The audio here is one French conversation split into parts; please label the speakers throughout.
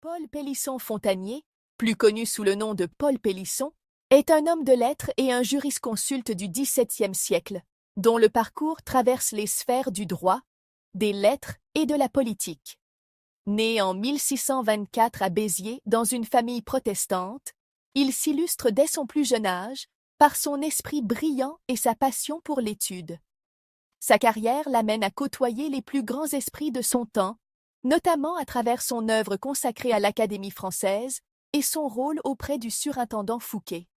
Speaker 1: Paul Pélisson-Fontanier, plus connu sous le nom de Paul Pélisson, est un homme de lettres et un jurisconsulte du XVIIe siècle, dont le parcours traverse les sphères du droit, des lettres et de la politique. Né en 1624 à Béziers dans une famille protestante, il s'illustre dès son plus jeune âge par son esprit brillant et sa passion pour l'étude. Sa carrière l'amène à côtoyer les plus grands esprits de son temps, notamment à travers son œuvre consacrée à l'Académie française et son rôle auprès du surintendant Fouquet.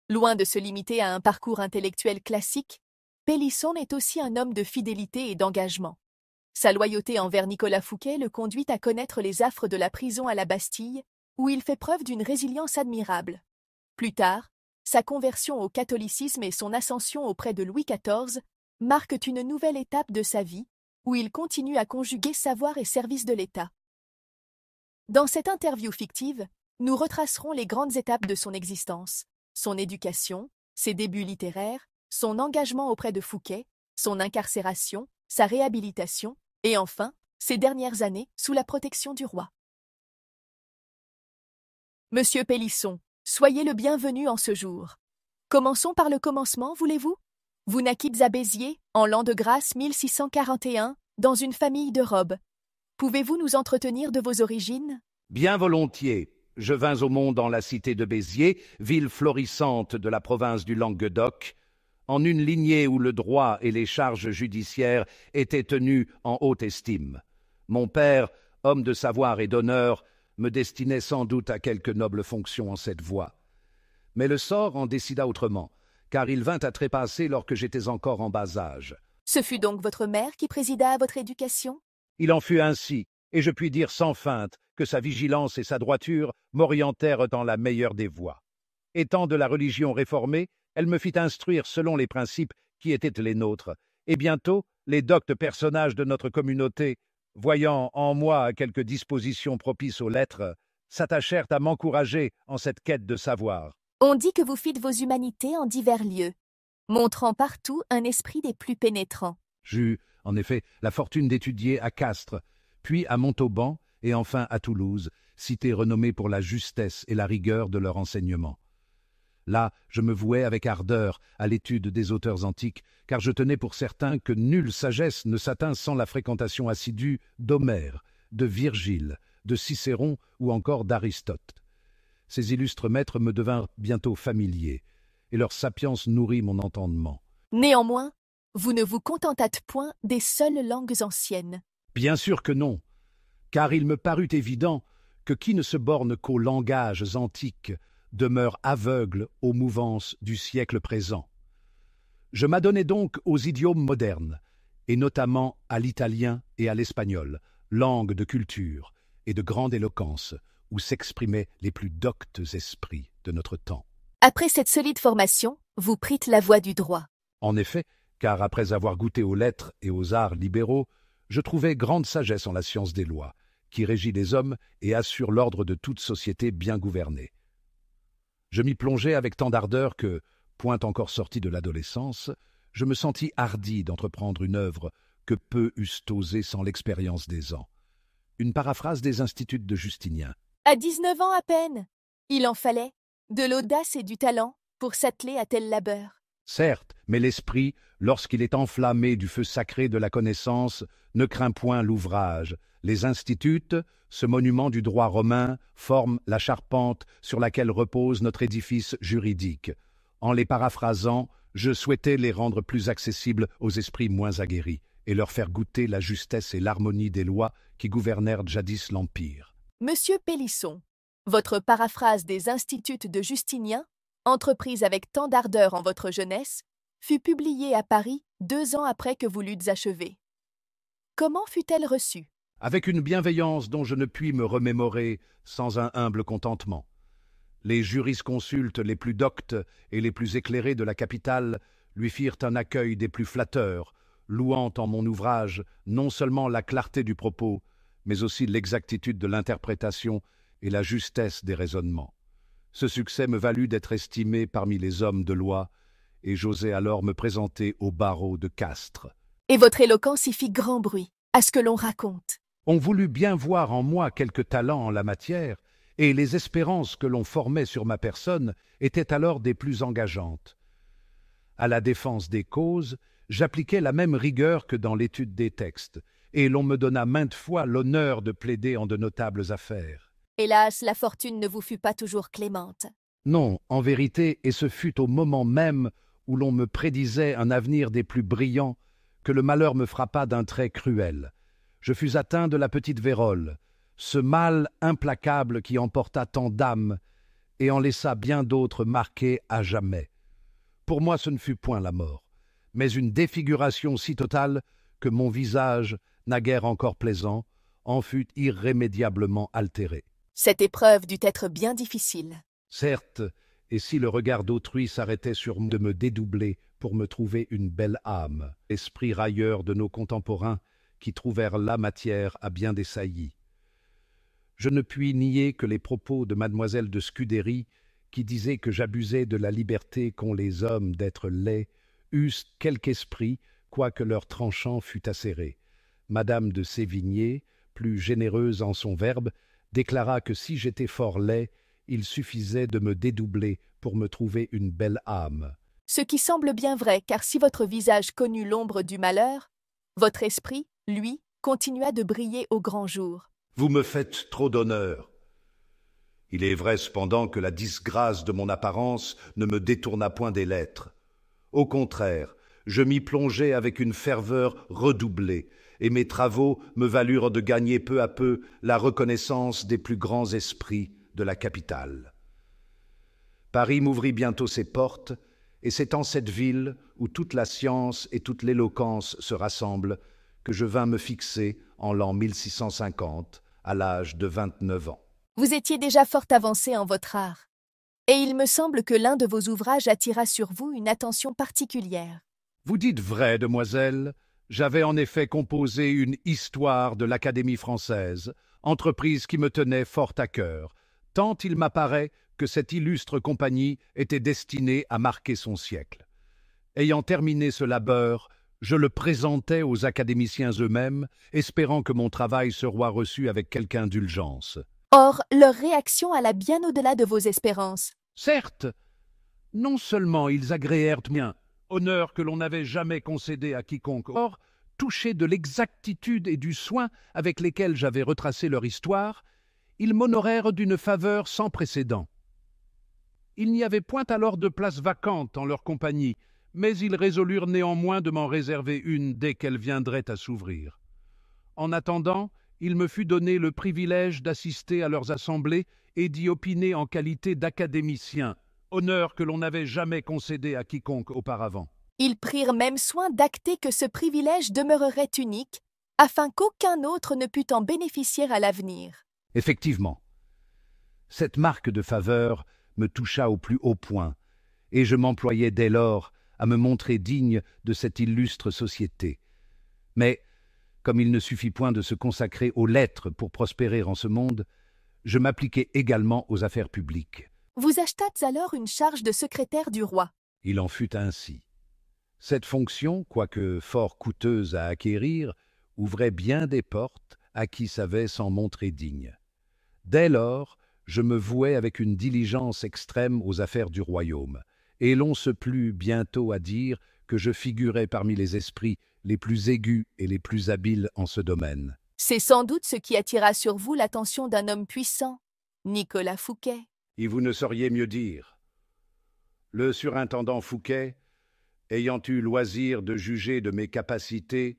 Speaker 1: Loin de se limiter à un parcours intellectuel classique, Pélisson est aussi un homme de fidélité et d'engagement. Sa loyauté envers Nicolas Fouquet le conduit à connaître les affres de la prison à la Bastille, où il fait preuve d'une résilience admirable. Plus tard, sa conversion au catholicisme et son ascension auprès de Louis XIV marquent une nouvelle étape de sa vie, où il continue à conjuguer savoir et service de l'État. Dans cette interview fictive, nous retracerons les grandes étapes de son existence, son éducation, ses débuts littéraires, son engagement auprès de Fouquet, son incarcération, sa réhabilitation, et enfin, ses dernières années sous la protection du roi. Monsieur Pélisson, soyez le bienvenu en ce jour. Commençons par le commencement, voulez-vous? Vous naquites à Béziers, en l'an de grâce 1641, dans une famille de robes. Pouvez-vous nous entretenir de vos origines?
Speaker 2: Bien volontiers. Je vins au monde dans la cité de Béziers, ville florissante de la province du Languedoc, en une lignée où le droit et les charges judiciaires étaient tenus en haute estime. Mon père, homme de savoir et d'honneur, me destinait sans doute à quelque noble fonction en cette voie. Mais le sort en décida autrement, car il vint à trépasser lorsque j'étais encore en bas âge.
Speaker 1: Ce fut donc votre mère qui présida à votre éducation?
Speaker 2: Il en fut ainsi, et je puis dire sans feinte que sa vigilance et sa droiture m'orientèrent dans la meilleure des voies. Étant de la religion réformée, elle me fit instruire selon les principes qui étaient les nôtres, et bientôt les doctes personnages de notre communauté, voyant en moi quelques dispositions propices aux lettres, s'attachèrent à m'encourager en cette quête de savoir.
Speaker 1: On dit que vous fîtes vos humanités en divers lieux, montrant partout un esprit des plus pénétrants.
Speaker 2: J'eus, en effet, la fortune d'étudier à Castres, puis à Montauban, et enfin à Toulouse, cité renommée pour la justesse et la rigueur de leur enseignement. Là, je me vouais avec ardeur à l'étude des auteurs antiques, car je tenais pour certain que nulle sagesse ne s'atteint sans la fréquentation assidue d'Homère, de Virgile, de Cicéron ou encore d'Aristote. Ces illustres maîtres me devinrent bientôt familiers, et leur sapience nourrit mon entendement.
Speaker 1: Néanmoins, vous ne vous contentâtes point des seules langues anciennes.
Speaker 2: Bien sûr que non, car il me parut évident que qui ne se borne qu'aux langages antiques demeure aveugle aux mouvances du siècle présent. Je m'adonnai donc aux idiomes modernes, et notamment à l'italien et à l'espagnol, langues de culture et de grande éloquence, où s'exprimaient les plus doctes esprits de notre temps.
Speaker 1: Après cette solide formation, vous prîtes la voie du droit.
Speaker 2: En effet, car après avoir goûté aux lettres et aux arts libéraux, je trouvai grande sagesse en la science des lois, qui régit les hommes et assure l'ordre de toute société bien gouvernée. Je m'y plongeai avec tant d'ardeur que, point encore sorti de l'adolescence, je me sentis hardi d'entreprendre une œuvre que peu eussent osé sans l'expérience des ans. Une paraphrase des instituts de Justinien.
Speaker 1: À 19 ans à peine, il en fallait de l'audace et du talent pour s'atteler à tel labeur.
Speaker 2: Certes, mais l'esprit, lorsqu'il est enflammé du feu sacré de la connaissance, ne craint point l'ouvrage. Les instituts, ce monument du droit romain, forment la charpente sur laquelle repose notre édifice juridique. En les paraphrasant, je souhaitais les rendre plus accessibles aux esprits moins aguerris et leur faire goûter la justesse et l'harmonie des lois qui gouvernèrent jadis l'Empire.
Speaker 1: Monsieur Pélisson, votre paraphrase des instituts de Justinien, entreprise avec tant d'ardeur en votre jeunesse, fut publiée à Paris 2 ans après que vous l'eûtes achevée. Comment fut-elle reçue?
Speaker 2: Avec une bienveillance dont je ne puis me remémorer sans un humble contentement. Les jurisconsultes les plus doctes et les plus éclairés de la capitale lui firent un accueil des plus flatteurs, louant en mon ouvrage non seulement la clarté du propos, mais aussi l'exactitude de l'interprétation et la justesse des raisonnements. Ce succès me valut d'être estimé parmi les hommes de loi, et j'osai alors me présenter au barreau de Castres.
Speaker 1: Et votre éloquence y fit grand bruit, à ce que l'on raconte.
Speaker 2: On voulut bien voir en moi quelque talent en la matière, et les espérances que l'on formait sur ma personne étaient alors des plus engageantes. À la défense des causes, j'appliquais la même rigueur que dans l'étude des textes, et l'on me donna maintes fois l'honneur de plaider en de notables affaires.
Speaker 1: Hélas, la fortune ne vous fut pas toujours clémente.
Speaker 2: Non, en vérité, et ce fut au moment même où l'on me prédisait un avenir des plus brillants, que le malheur me frappa d'un trait cruel. Je fus atteint de la petite vérole, ce mal implacable qui emporta tant d'âmes et en laissa bien d'autres marquées à jamais. Pour moi, ce ne fut point la mort, mais une défiguration si totale que mon visage, naguère encore plaisant, en fut irrémédiablement altéré.
Speaker 1: Cette épreuve dut être bien difficile.
Speaker 2: Certes, et si le regard d'autrui s'arrêtait sur moi de me dédoubler pour me trouver une belle âme, esprit railleur de nos contemporains qui trouvèrent là matière à bien des saillies. Je ne puis nier que les propos de mademoiselle de Scudéry, qui disait que j'abusais de la liberté qu'ont les hommes d'être laids, eussent quelque esprit, quoique leur tranchant fût acéré. Madame de Sévigné, plus généreuse en son verbe, déclara que si j'étais fort laid, il suffisait de me dédoubler pour me trouver une belle âme.
Speaker 1: Ce qui semble bien vrai, car si votre visage connut l'ombre du malheur, votre esprit, lui, continua de briller au grand jour.
Speaker 2: Vous me faites trop d'honneur. Il est vrai cependant que la disgrâce de mon apparence ne me détourna point des lettres. Au contraire, je m'y plongeai avec une ferveur redoublée, et mes travaux me valurent de gagner peu à peu la reconnaissance des plus grands esprits de la capitale. Paris m'ouvrit bientôt ses portes, et c'est en cette ville où toute la science et toute l'éloquence se rassemblent que je vins me fixer en l'an 1650, à l'âge de 29 ans.
Speaker 1: Vous étiez déjà fort avancé en votre art, et il me semble que l'un de vos ouvrages attira sur vous une attention particulière.
Speaker 2: Vous dites vrai, demoiselle, j'avais en effet composé une histoire de l'Académie française, entreprise qui me tenait fort à cœur, tant il m'apparaît que cette illustre compagnie était destinée à marquer son siècle. Ayant terminé ce labeur, je le présentai aux académiciens eux-mêmes, espérant que mon travail sera reçu avec quelque indulgence.
Speaker 1: Or, leur réaction alla bien au-delà de vos espérances.
Speaker 2: Certes, non seulement ils agréèrent bien, honneur que l'on n'avait jamais concédé à quiconque, or, touchés de l'exactitude et du soin avec lesquels j'avais retracé leur histoire, ils m'honorèrent d'une faveur sans précédent. Il n'y avait point alors de place vacante en leur compagnie, mais ils résolurent néanmoins de m'en réserver une dès qu'elle viendrait à s'ouvrir. En attendant, il me fut donné le privilège d'assister à leurs assemblées et d'y opiner en qualité d'académicien, honneur que l'on n'avait jamais concédé à quiconque auparavant.
Speaker 1: Ils prirent même soin d'acter que ce privilège demeurerait unique, afin qu'aucun autre ne pût en bénéficier à l'avenir.
Speaker 2: Effectivement, cette marque de faveur me toucha au plus haut point, et je m'employai dès lors à me montrer digne de cette illustre société. Mais, comme il ne suffit point de se consacrer aux lettres pour prospérer en ce monde, je m'appliquai également aux affaires publiques.
Speaker 1: Vous achetâtes alors une charge de secrétaire du roi.
Speaker 2: Il en fut ainsi. Cette fonction, quoique fort coûteuse à acquérir, ouvrait bien des portes à qui savait s'en montrer digne. Dès lors, je me vouai avec une diligence extrême aux affaires du royaume, et l'on se plut bientôt à dire que je figurais parmi les esprits les plus aigus et les plus habiles en ce domaine.
Speaker 1: C'est sans doute ce qui attira sur vous l'attention d'un homme puissant, Nicolas Fouquet.
Speaker 2: Et vous ne sauriez mieux dire. Le surintendant Fouquet, ayant eu loisir de juger de mes capacités,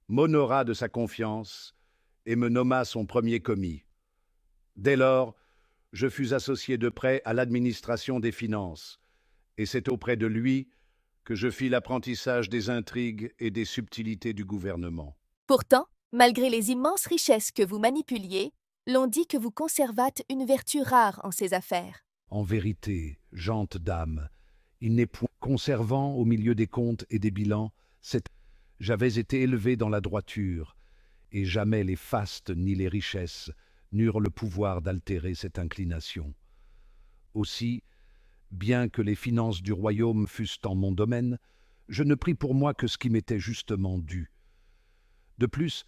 Speaker 2: m'honora de sa confiance et me nomma son premier commis. Dès lors, je fus associé de près à l'administration des finances, et c'est auprès de lui que je fis l'apprentissage des intrigues et des subtilités du gouvernement.
Speaker 1: Pourtant, malgré les immenses richesses que vous manipuliez, l'on dit que vous conservâtes une vertu rare en ces affaires.
Speaker 2: En vérité, gente dame, il n'est point conservant au milieu des comptes et des bilans, j'avais été élevé dans la droiture, et jamais les fastes ni les richesses n'eurent le pouvoir d'altérer cette inclination. Aussi, bien que les finances du royaume fussent en mon domaine, je ne pris pour moi que ce qui m'était justement dû. De plus,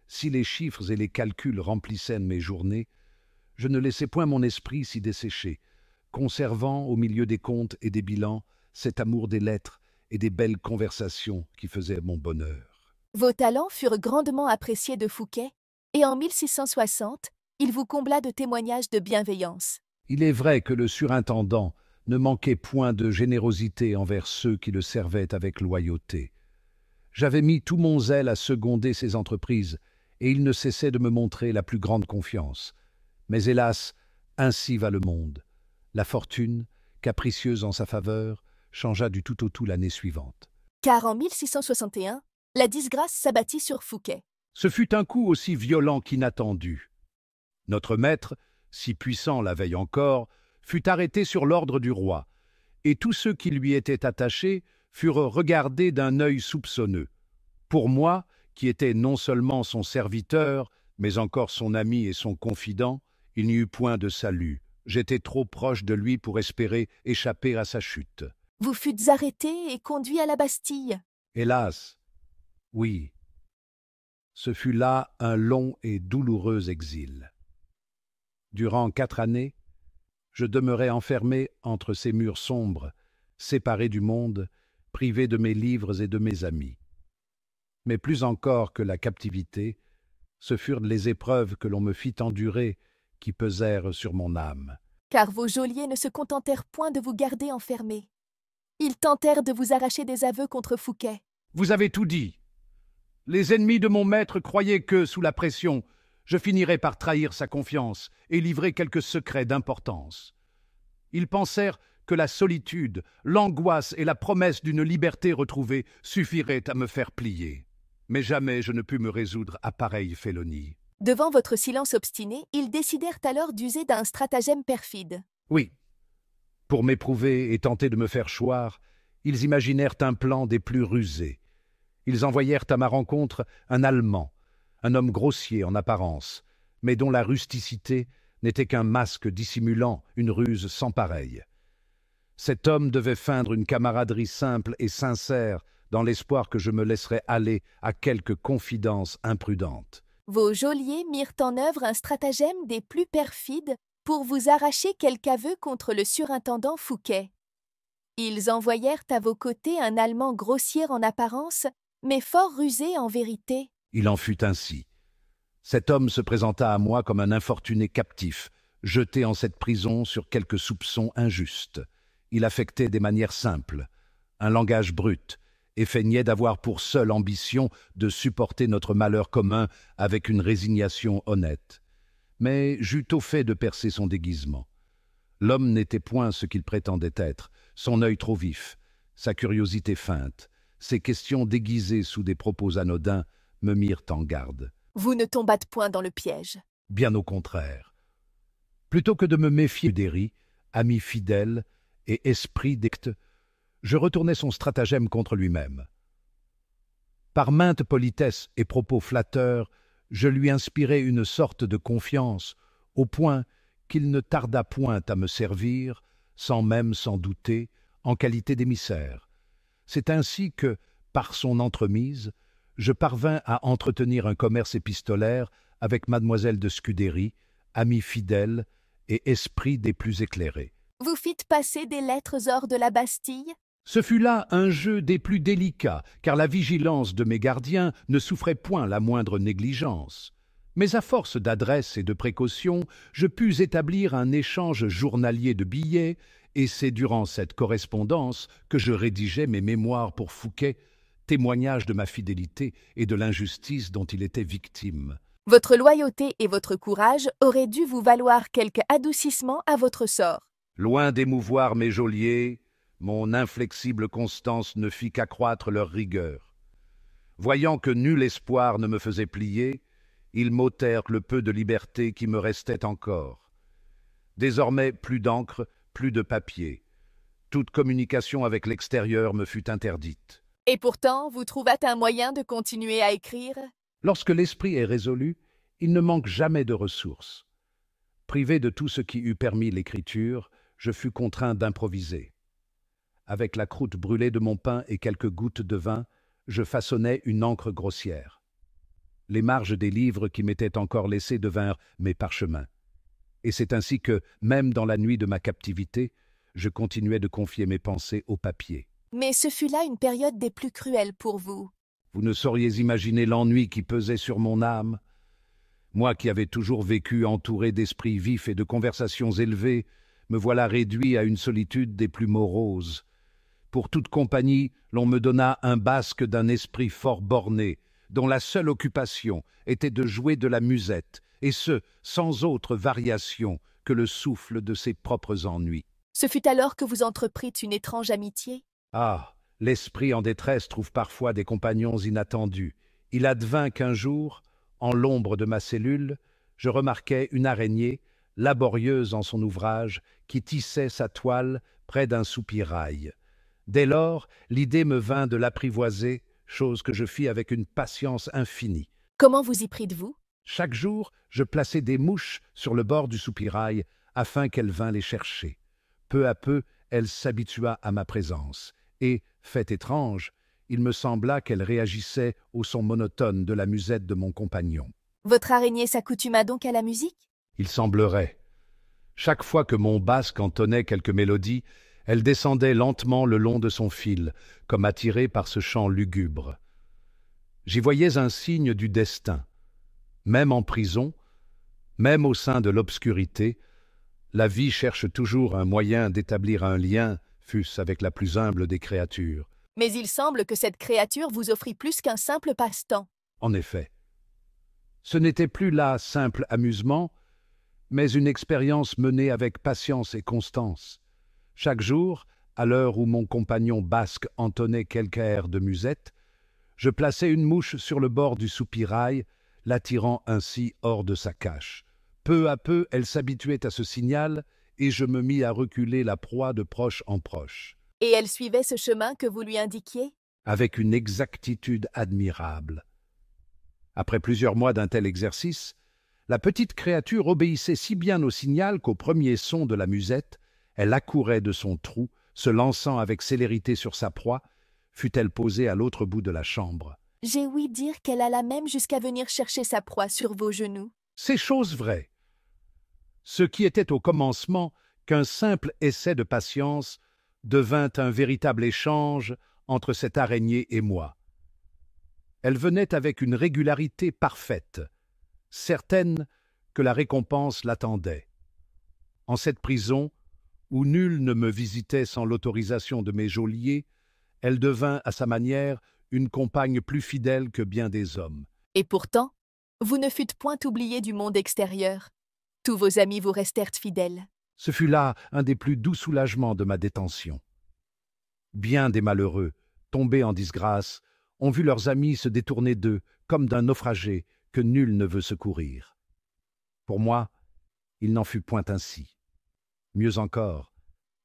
Speaker 2: si les chiffres et les calculs remplissaient mes journées, je ne laissais point mon esprit s'y dessécher, conservant au milieu des comptes et des bilans cet amour des lettres et des belles conversations qui faisaient mon bonheur.
Speaker 1: Vos talents furent grandement appréciés de Fouquet, et en 1660, il vous combla de témoignages de bienveillance.
Speaker 2: Il est vrai que le surintendant ne manquait point de générosité envers ceux qui le servaient avec loyauté. J'avais mis tout mon zèle à seconder ses entreprises, et il ne cessait de me montrer la plus grande confiance. Mais hélas, ainsi va le monde. La fortune, capricieuse en sa faveur, changea du tout au tout l'année suivante.
Speaker 1: Car en 1661, la disgrâce s'abattit sur Fouquet.
Speaker 2: Ce fut un coup aussi violent qu'inattendu. Notre maître, si puissant la veille encore, fut arrêté sur l'ordre du roi, et tous ceux qui lui étaient attachés furent regardés d'un œil soupçonneux. Pour moi, qui étais non seulement son serviteur, mais encore son ami et son confident, il n'y eut point de salut. J'étais trop proche de lui pour espérer échapper à sa chute.
Speaker 1: Vous fûtes arrêté et conduit à la Bastille.
Speaker 2: Hélas, oui, ce fut là un long et douloureux exil. Durant 4 années, je demeurai enfermé entre ces murs sombres, séparé du monde, privé de mes livres et de mes amis. Mais plus encore que la captivité, ce furent les épreuves que l'on me fit endurer qui pesèrent sur mon âme.
Speaker 1: Car vos geôliers ne se contentèrent point de vous garder enfermé. Ils tentèrent de vous arracher des aveux contre Fouquet.
Speaker 2: Vous avez tout dit. Les ennemis de mon maître croyaient que, sous la pression, je finirais par trahir sa confiance et livrer quelques secrets d'importance. Ils pensèrent que la solitude, l'angoisse et la promesse d'une liberté retrouvée suffiraient à me faire plier. Mais jamais je ne pus me résoudre à pareille félonie.
Speaker 1: Devant votre silence obstiné, ils décidèrent alors d'user d'un stratagème perfide.
Speaker 2: Oui. Pour m'éprouver et tenter de me faire choir, ils imaginèrent un plan des plus rusés. Ils envoyèrent à ma rencontre un Allemand, un homme grossier en apparence, mais dont la rusticité n'était qu'un masque dissimulant une ruse sans pareille. Cet homme devait feindre une camaraderie simple et sincère dans l'espoir que je me laisserais aller à quelque confidence imprudente.
Speaker 1: Vos geôliers mirent en œuvre un stratagème des plus perfides pour vous arracher quelque aveu contre le surintendant Fouquet. Ils envoyèrent à vos côtés un Allemand grossier en apparence, mais fort rusé en vérité.
Speaker 2: Il en fut ainsi. Cet homme se présenta à moi comme un infortuné captif, jeté en cette prison sur quelques soupçons injustes. Il affectait des manières simples, un langage brut, et feignait d'avoir pour seule ambition de supporter notre malheur commun avec une résignation honnête. Mais j'eus au fait de percer son déguisement. L'homme n'était point ce qu'il prétendait être, son œil trop vif, sa curiosité feinte, ses questions déguisées sous des propos anodins me mirent en garde.
Speaker 1: Vous ne tombâtes point dans le piège.
Speaker 2: Bien au contraire. Plutôt que de me méfier d'Héry, ami fidèle et esprit d'acte, je retournai son stratagème contre lui-même. Par maintes politesses et propos flatteurs, je lui inspirai une sorte de confiance, au point qu'il ne tarda point à me servir, sans même s'en douter, en qualité d'émissaire. C'est ainsi que, par son entremise, je parvins à entretenir un commerce épistolaire avec mademoiselle de Scudéry, amie fidèle et esprit des plus éclairés.
Speaker 1: Vous fîtes passer des lettres hors de la Bastille?
Speaker 2: Ce fut là un jeu des plus délicats, car la vigilance de mes gardiens ne souffrait point la moindre négligence. Mais à force d'adresse et de précaution, je pus établir un échange journalier de billets, et c'est durant cette correspondance que je rédigeais mes mémoires pour Fouquet, témoignage de ma fidélité et de l'injustice dont il était victime.
Speaker 1: Votre loyauté et votre courage auraient dû vous valoir quelque adoucissement à votre sort.
Speaker 2: Loin d'émouvoir mes geôliers, mon inflexible constance ne fit qu'accroître leur rigueur. Voyant que nul espoir ne me faisait plier, ils m'ôtèrent le peu de liberté qui me restait encore. Désormais, plus d'encre, plus de papier. Toute communication avec l'extérieur me fut interdite.
Speaker 1: Et pourtant, vous trouvâtes un moyen de continuer à écrire?
Speaker 2: Lorsque l'esprit est résolu, il ne manque jamais de ressources. Privé de tout ce qui eût permis l'écriture, je fus contraint d'improviser. Avec la croûte brûlée de mon pain et quelques gouttes de vin, je façonnai une encre grossière. Les marges des livres qui m'étaient encore laissés devinrent mes parchemins. Et c'est ainsi que, même dans la nuit de ma captivité, je continuais de confier mes pensées au papier.
Speaker 1: Mais ce fut là une période des plus cruelles pour vous.
Speaker 2: Vous ne sauriez imaginer l'ennui qui pesait sur mon âme. Moi qui avais toujours vécu entouré d'esprits vifs et de conversations élevées, me voilà réduit à une solitude des plus moroses. Pour toute compagnie, l'on me donna un basque d'un esprit fort borné, dont la seule occupation était de jouer de la musette, et ce, sans autre variation que le souffle de ses propres ennuis.
Speaker 1: Ce fut alors que vous entreprîtes une étrange amitié?
Speaker 2: Ah, l'esprit en détresse trouve parfois des compagnons inattendus. Il advint qu'un jour, en l'ombre de ma cellule, je remarquai une araignée, laborieuse en son ouvrage, qui tissait sa toile près d'un soupirail. Dès lors, l'idée me vint de l'apprivoiser, chose que je fis avec une patience infinie.
Speaker 1: Comment vous y prîtes-vous?
Speaker 2: Chaque jour, je plaçais des mouches sur le bord du soupirail afin qu'elle vînt les chercher. Peu à peu, elle s'habitua à ma présence, et, fait étrange, il me sembla qu'elle réagissait au son monotone de la musette de mon compagnon.
Speaker 1: Votre araignée s'accoutuma donc à la musique?
Speaker 2: Il semblerait. Chaque fois que mon basque entonnait quelque mélodie, elle descendait lentement le long de son fil, comme attirée par ce chant lugubre. J'y voyais un signe du destin. Même en prison, même au sein de l'obscurité, la vie cherche toujours un moyen d'établir un lien, fût-ce avec la plus humble des créatures.
Speaker 1: Mais il semble que cette créature vous offrit plus qu'un simple passe-temps.
Speaker 2: En effet, ce n'était plus là simple amusement, mais une expérience menée avec patience et constance. Chaque jour, à l'heure où mon compagnon basque entonnait quelque air de musette, je plaçais une mouche sur le bord du soupirail, l'attirant ainsi hors de sa cache. Peu à peu, elle s'habituait à ce signal, et je me mis à reculer la proie de proche en proche.
Speaker 1: Et elle suivait ce chemin que vous lui indiquiez?
Speaker 2: Avec une exactitude admirable. Après plusieurs mois d'un tel exercice, la petite créature obéissait si bien au signal qu'au premier son de la musette, elle accourait de son trou, se lançant avec célérité sur sa proie, fût-elle posée à l'autre bout de la chambre.
Speaker 1: J'ai ouï dire qu'elle alla même jusqu'à venir chercher sa proie sur vos genoux.
Speaker 2: C'est chose vraie. Ce qui était au commencement qu'un simple essai de patience devint un véritable échange entre cette araignée et moi. Elle venait avec une régularité parfaite, certaine que la récompense l'attendait. En cette prison, où nul ne me visitait sans l'autorisation de mes geôliers, elle devint, à sa manière, une compagne plus fidèle que bien des hommes.
Speaker 1: Et pourtant, vous ne fûtes point oublié du monde extérieur. Tous vos amis vous restèrent fidèles.
Speaker 2: Ce fut là un des plus doux soulagements de ma détention. Bien des malheureux, tombés en disgrâce, ont vu leurs amis se détourner d'eux comme d'un naufragé que nul ne veut secourir. Pour moi, il n'en fut point ainsi. Mieux encore,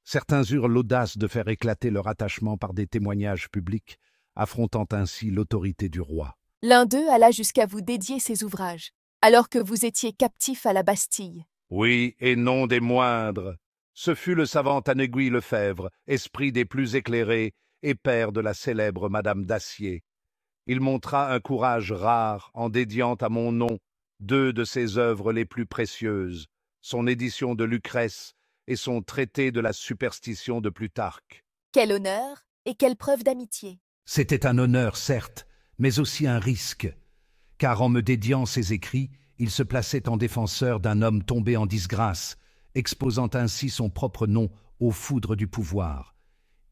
Speaker 2: certains eurent l'audace de faire éclater leur attachement par des témoignages publics, affrontant ainsi l'autorité du roi.
Speaker 1: L'un d'eux alla jusqu'à vous dédier ses ouvrages, alors que vous étiez captif à la Bastille.
Speaker 2: Oui, et non des moindres. Ce fut le savant Tanegui Lefebvre, esprit des plus éclairés et père de la célèbre Madame Dacier. Il montra un courage rare en dédiant à mon nom deux de ses œuvres les plus précieuses, son édition de Lucrèce et son traité de la superstition de Plutarque.
Speaker 1: Quel honneur et quelle preuve d'amitié!
Speaker 2: C'était un honneur, certes, mais aussi un risque, car en me dédiant ses écrits, il se plaçait en défenseur d'un homme tombé en disgrâce, exposant ainsi son propre nom aux foudres du pouvoir.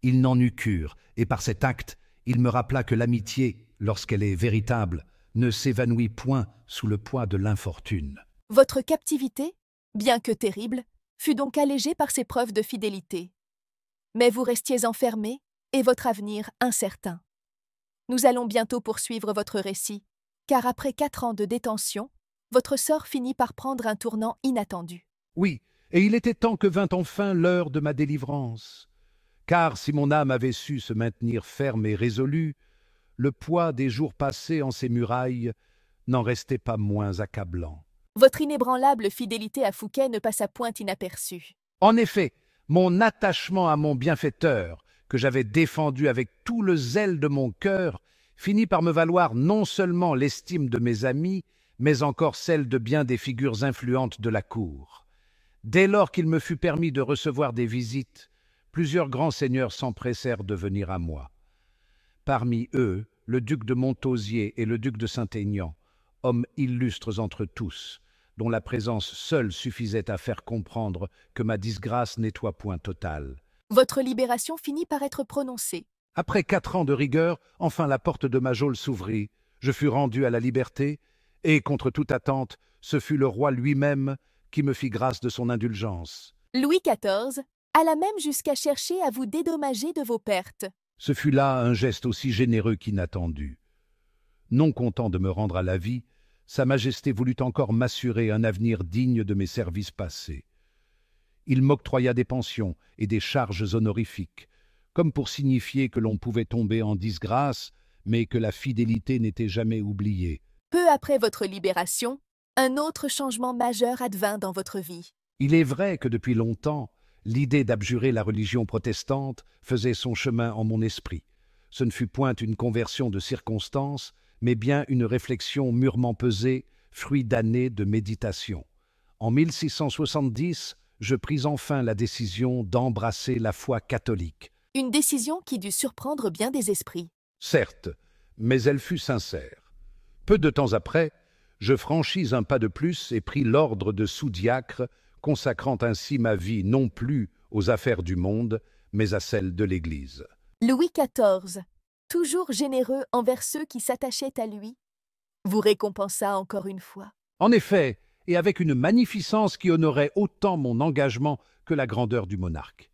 Speaker 2: Il n'en eut cure, et par cet acte, il me rappela que l'amitié, lorsqu'elle est véritable, ne s'évanouit point sous le poids de l'infortune.
Speaker 1: Votre captivité, bien que terrible, fut donc allégée par ces preuves de fidélité. Mais vous restiez enfermé et votre avenir incertain. Nous allons bientôt poursuivre votre récit, car après 4 ans de détention, votre sort finit par prendre un tournant inattendu.
Speaker 2: Oui, et il était temps que vint enfin l'heure de ma délivrance. Car si mon âme avait su se maintenir ferme et résolue, le poids des jours passés en ces murailles n'en restait pas moins accablant.
Speaker 1: Votre inébranlable fidélité à Fouquet ne passa point inaperçue.
Speaker 2: En effet, mon attachement à mon bienfaiteur, que j'avais défendu avec tout le zèle de mon cœur, finit par me valoir non seulement l'estime de mes amis, mais encore celle de bien des figures influentes de la cour. Dès lors qu'il me fut permis de recevoir des visites, plusieurs grands seigneurs s'empressèrent de venir à moi. Parmi eux, le duc de Montausier et le duc de Saint-Aignan, hommes illustres entre tous, dont la présence seule suffisait à faire comprendre que ma disgrâce n'était point totale.
Speaker 1: Votre libération finit par être prononcée.
Speaker 2: Après 4 ans de rigueur, enfin la porte de ma geôle s'ouvrit, je fus rendu à la liberté, et, contre toute attente, ce fut le roi lui-même qui me fit grâce de son indulgence.
Speaker 1: Louis XIV alla même jusqu'à chercher à vous dédommager de vos pertes.
Speaker 2: Ce fut là un geste aussi généreux qu'inattendu. Non content de me rendre à la vie, Sa Majesté voulut encore m'assurer un avenir digne de mes services passés. Il m'octroya des pensions et des charges honorifiques, comme pour signifier que l'on pouvait tomber en disgrâce, mais que la fidélité n'était jamais oubliée.
Speaker 1: Peu après votre libération, un autre changement majeur advint dans votre vie.
Speaker 2: Il est vrai que depuis longtemps, l'idée d'abjurer la religion protestante faisait son chemin en mon esprit. Ce ne fut point une conversion de circonstances, mais bien une réflexion mûrement pesée, fruit d'années de méditation. En 1670, je pris enfin la décision d'embrasser la foi catholique.
Speaker 1: Une décision qui dut surprendre bien des esprits.
Speaker 2: Certes, mais elle fut sincère. Peu de temps après, je franchis un pas de plus et pris l'ordre de sous-diacre, consacrant ainsi ma vie non plus aux affaires du monde, mais à celles de l'Église.
Speaker 1: Louis XIV, toujours généreux envers ceux qui s'attachaient à lui, vous récompensa encore une fois.
Speaker 2: En effet, et avec une magnificence qui honorait autant mon engagement que la grandeur du monarque.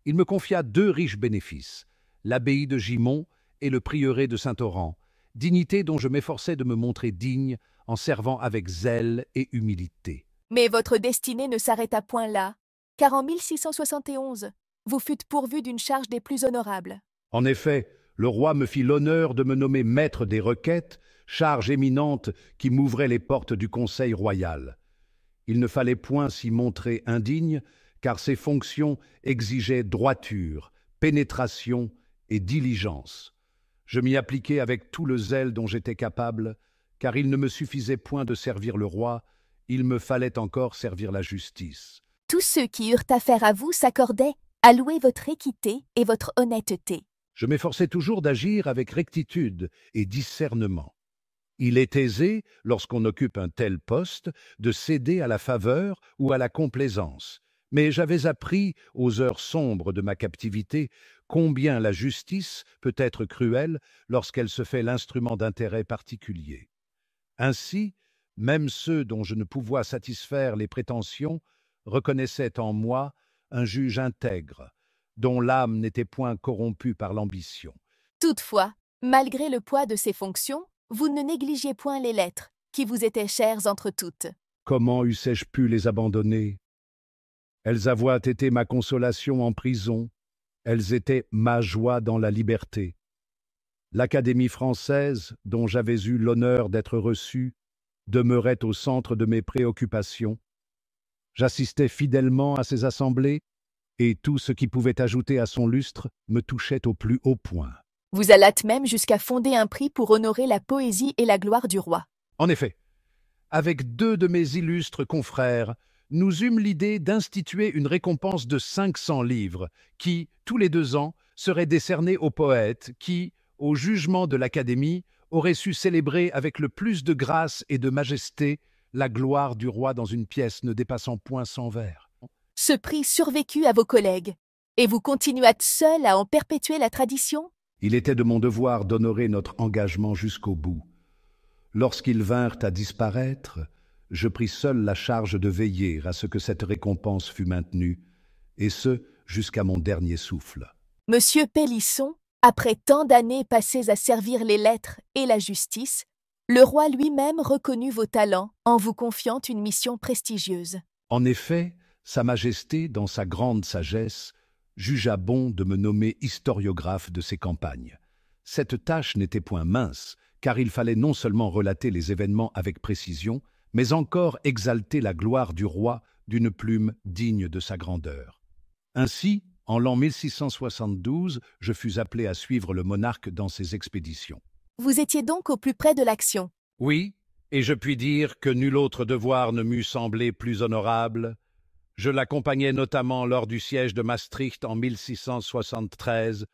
Speaker 2: Il me confia 2 riches bénéfices, l'abbaye de Gimont et le prieuré de Saint-Orens, dignité dont je m'efforçais de me montrer digne en servant avec zèle et humilité.
Speaker 1: Mais votre destinée ne s'arrêta point là, car en 1671, vous fûtes pourvu d'une charge des plus honorables.
Speaker 2: En effet, le roi me fit l'honneur de me nommer maître des requêtes, charge éminente qui m'ouvrait les portes du conseil royal. Il ne fallait point s'y montrer indigne, car ces fonctions exigeaient droiture, pénétration et diligence. Je m'y appliquai avec tout le zèle dont j'étais capable, car il ne me suffisait point de servir le roi, il me fallait encore servir la justice.
Speaker 1: Tous ceux qui eurent affaire à vous s'accordaient à louer votre équité et votre honnêteté.
Speaker 2: Je m'efforçais toujours d'agir avec rectitude et discernement. Il est aisé, lorsqu'on occupe un tel poste, de céder à la faveur ou à la complaisance. Mais j'avais appris, aux heures sombres de ma captivité, combien la justice peut être cruelle lorsqu'elle se fait l'instrument d'intérêts particuliers. Ainsi, même ceux dont je ne pouvais satisfaire les prétentions reconnaissaient en moi un juge intègre, dont l'âme n'était point corrompue par l'ambition.
Speaker 1: Toutefois, malgré le poids de ces fonctions, vous ne négligiez point les lettres, qui vous étaient chères entre toutes.
Speaker 2: Comment eussé-je pu les abandonner? Elles avaient été ma consolation en prison, elles étaient ma joie dans la liberté. L'Académie française, dont j'avais eu l'honneur d'être reçu, demeurait au centre de mes préoccupations. J'assistais fidèlement à ses assemblées, et tout ce qui pouvait ajouter à son lustre me touchait au plus haut point.
Speaker 1: Vous allâtes même jusqu'à fonder un prix pour honorer la poésie et la gloire du roi.
Speaker 2: En effet, avec 2 de mes illustres confrères, nous eûmes l'idée d'instituer une récompense de 500 livres, qui, tous les 2 ans, serait décernée aux poètes qui, au jugement de l'Académie, auraient su célébrer avec le plus de grâce et de majesté la gloire du roi dans une pièce ne dépassant point 100 vers.
Speaker 1: Ce prix survécut à vos collègues, et vous continuâtes seul à en perpétuer la tradition?
Speaker 2: Il était de mon devoir d'honorer notre engagement jusqu'au bout. Lorsqu'ils vinrent à disparaître, je pris seul la charge de veiller à ce que cette récompense fût maintenue, et ce, jusqu'à mon dernier souffle.
Speaker 1: Monsieur Pélisson, après tant d'années passées à servir les lettres et la justice, le roi lui-même reconnut vos talents en vous confiant une mission prestigieuse.
Speaker 2: En effet, Sa Majesté, dans sa grande sagesse, jugea bon de me nommer historiographe de ses campagnes. Cette tâche n'était point mince, car il fallait non seulement relater les événements avec précision, mais encore exalter la gloire du roi d'une plume digne de sa grandeur. Ainsi, en l'an 1672, je fus appelé à suivre le monarque dans ses expéditions.
Speaker 1: Vous étiez donc au plus près de l'action.
Speaker 2: Oui, et je puis dire que nul autre devoir ne m'eût semblé plus honorable. Je l'accompagnais notamment lors du siège de Maastricht en 1673,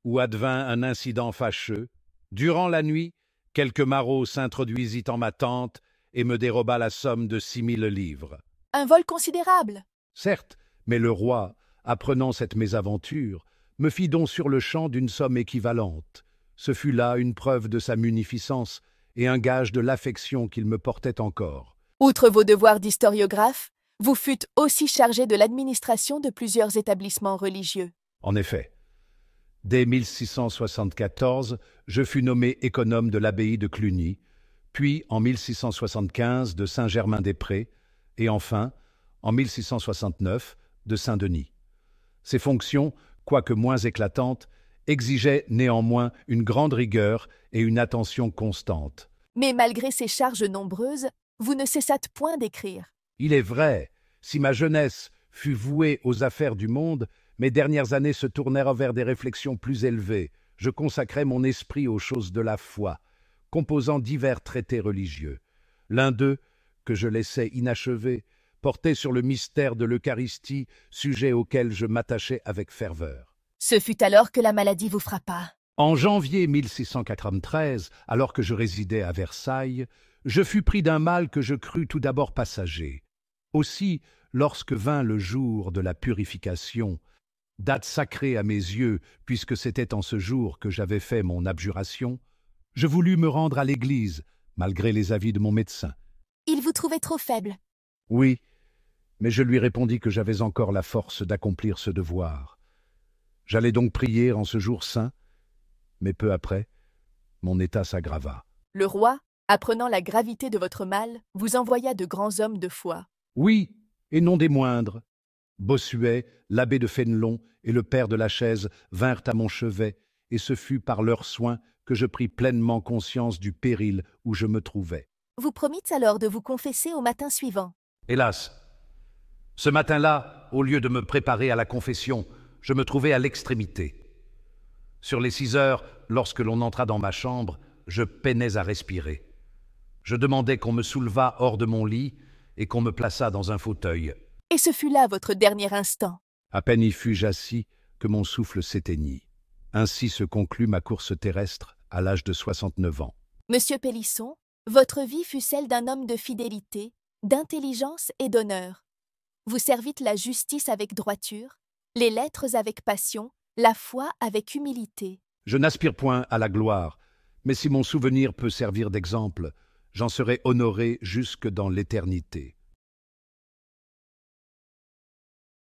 Speaker 2: où advint un incident fâcheux. Durant la nuit, quelque maraud s'introduisit en ma tente et me déroba la somme de 6000 livres.
Speaker 1: Un vol considérable.
Speaker 2: Certes, mais le roi, apprenant cette mésaventure, me fit don sur-le-champ d'une somme équivalente. Ce fut là une preuve de sa munificence et un gage de l'affection qu'il me portait encore.
Speaker 1: Outre vos devoirs d'historiographe, vous fûtes aussi chargé de l'administration de plusieurs établissements religieux.
Speaker 2: En effet, dès 1674, je fus nommé économe de l'abbaye de Cluny, puis en 1675 de Saint-Germain-des-Prés, et enfin, en 1669, de Saint-Denis. Ces fonctions, quoique moins éclatantes, exigeaient néanmoins une grande rigueur et une attention constante.
Speaker 1: Mais malgré ces charges nombreuses, vous ne cessâtes point d'écrire.
Speaker 2: Il est vrai, si ma jeunesse fut vouée aux affaires du monde, mes dernières années se tournèrent vers des réflexions plus élevées. Je consacrais mon esprit aux choses de la foi, composant divers traités religieux. L'un d'eux, que je laissais inachevé, portait sur le mystère de l'Eucharistie, sujet auquel je m'attachais avec ferveur.
Speaker 1: Ce fut alors que la maladie vous frappa.
Speaker 2: En janvier 1693, alors que je résidais à Versailles, je fus pris d'un mal que je crus tout d'abord passager. Aussi, lorsque vint le jour de la purification, date sacrée à mes yeux, puisque c'était en ce jour que j'avais fait mon abjuration, je voulus me rendre à l'église, malgré les avis de mon médecin.
Speaker 1: Il vous trouvait trop faible.
Speaker 2: Oui, mais je lui répondis que j'avais encore la force d'accomplir ce devoir. J'allais donc prier en ce jour saint, mais peu après, mon état s'aggrava.
Speaker 1: Le roi, apprenant la gravité de votre mal, vous envoya de grands hommes de foi.
Speaker 2: Oui, et non des moindres. Bossuet, l'abbé de Fénelon et le père de la Chaise vinrent à mon chevet, et ce fut par leurs soins que je pris pleinement conscience du péril où je me trouvais.
Speaker 1: Vous promîtes alors de vous confesser au matin suivant.
Speaker 2: Hélas, ce matin-là, au lieu de me préparer à la confession, je me trouvais à l'extrémité. Sur les 6 heures, lorsque l'on entra dans ma chambre, je peinais à respirer. Je demandais qu'on me soulevât hors de mon lit et qu'on me plaçât dans un fauteuil.
Speaker 1: Et ce fut là votre dernier instant.
Speaker 2: À peine y fus-je assis que mon souffle s'éteignit. Ainsi se conclut ma course terrestre à l'âge de 69 ans.
Speaker 1: Monsieur Pélisson, votre vie fut celle d'un homme de fidélité, d'intelligence et d'honneur. Vous servites la justice avec droiture, les lettres avec passion, la foi avec humilité.
Speaker 2: Je n'aspire point à la gloire, mais si mon souvenir peut servir d'exemple, j'en serai honoré jusque dans l'éternité.